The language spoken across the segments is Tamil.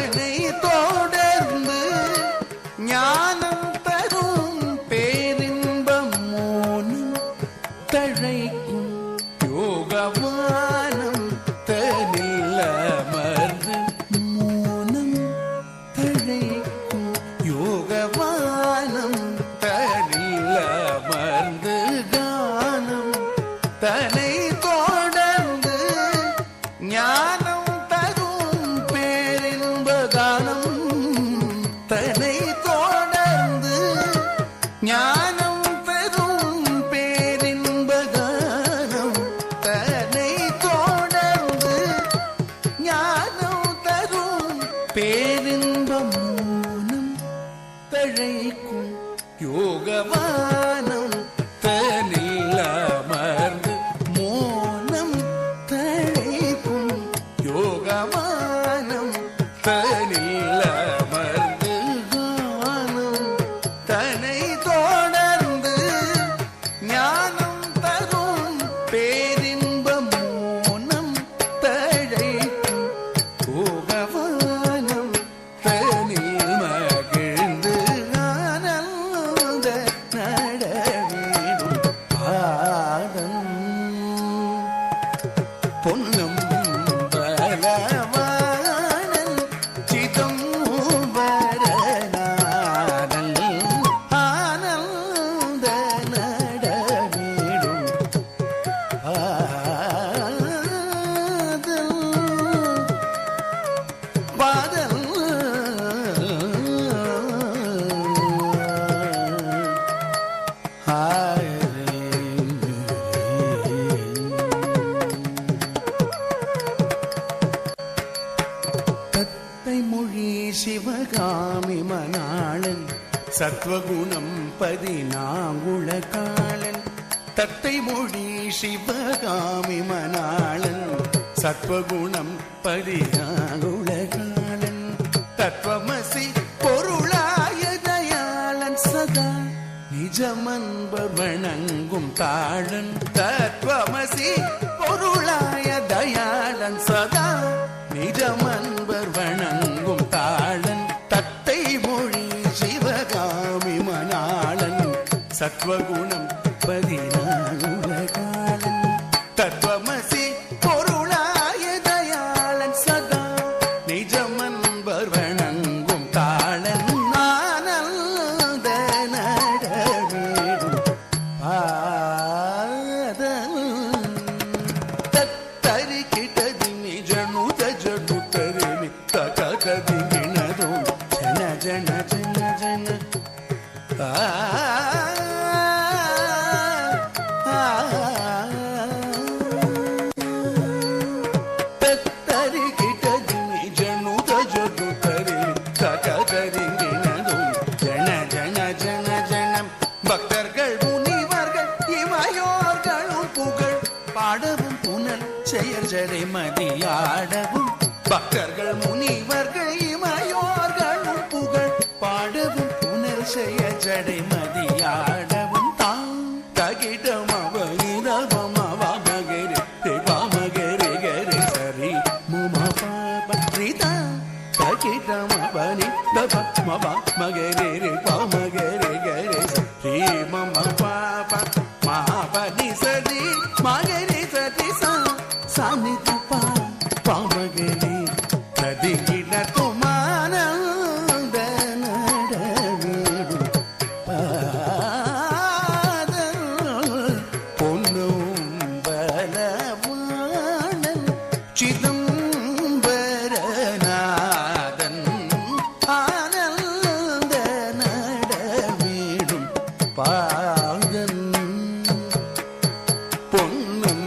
தனை தொடர்ந்து ஞானம் தரும் பேரின்பம் மோனம் தழைக்கும் யோகவானம் தனில் அமர்ந்து மோனம் தழைக்கும் யோகவானம் தனில் அமர்ந்து கானம் தனை தொடர்ந்து ஞானம் தரும் பேரின்ப கானம் தனை தொடர்ந்து ஞானம் தரும் பேரின்ப கானம் தனை தொடர்ந்து ஞானம் தரும் பேரின்ப மோனம் தழைக்கும் யோகவானம் தனில் அமர்ந்து மோனம் தழைக்கும் யோகவானம் தனில் அமர்ந்து கானம் தனை தொடர்ந்து ஞானம் தரும் பேரின்ப மோனம் தழைக்கும் யோகவானம் தனில் மகிழ்ந்து ஆனந்த நடவிடும் பாதம் பொன்னும் பலவானல் சிதம்பரநாதன் ஆனந்த நடவிடும் பாதல் தத்தை மொழி சிவகாமி மணாளன் சத்வகுணம் 14 காலன் தத்தை மொழி சிவகாமி மணாளன் சத்வகுணம் 14 காலன் தத்துவமசி பொருளாய தயாளன் சதா நிஜமன்பர் வணங்கும் தாழன் தத்துவமசி பொருளாய தயாளன் சதா நிஜமன்பர் வணங்கும் தாழன் தத்தை மொழி சிவகாமி மணாளன் சத்வகுணம் 14 காலன் தத்துவமசி பொருளாய தயாளன் சதா நிஜமன்பர் வணங்கும் தாளன் ஆனந்த நடவிடும் பாதம் தத்தரி கிட்டதி நிஜனு தஜடு தரிமி தகதி கிணது ஜன ஜன ஜன ஜன தத்தரி கிட்டதி நிஜனு தஜடு தரிமி தகதி கிணது ஜன ஜன ஜன ஜனம் பக்தர்கள் முனிவர்கள் இமையோர்களும் புகழ் பாடவும் புனல் செயல் ஜடை மதியாடவும் பக்தர்கள் முனிவர்கள் இமையோர்களும் புகழ் பாடவும் புனல் செயல் ஜடை மதியாடவும் தான் தகிடம் அவனிதவம் அவமகரி பாமகரி கரி சரி மும பாபரிதா தகிடம் அவனி தவ மவ மகரி பாமகரி கரி சரி மம பாப மகாபதி சதி மகரி சதி சாமி தப்பா பாமகரி சதி கிட துமானந்த நடவிடும் பாதல் பொன்னும் பலவானல் சிதம்பரநாதன் ஆனந்த நடவிடும் பாதன் பொன்னும்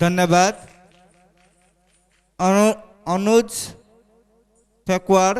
ধন্যবাদ। অনুজ ফেকুয়ার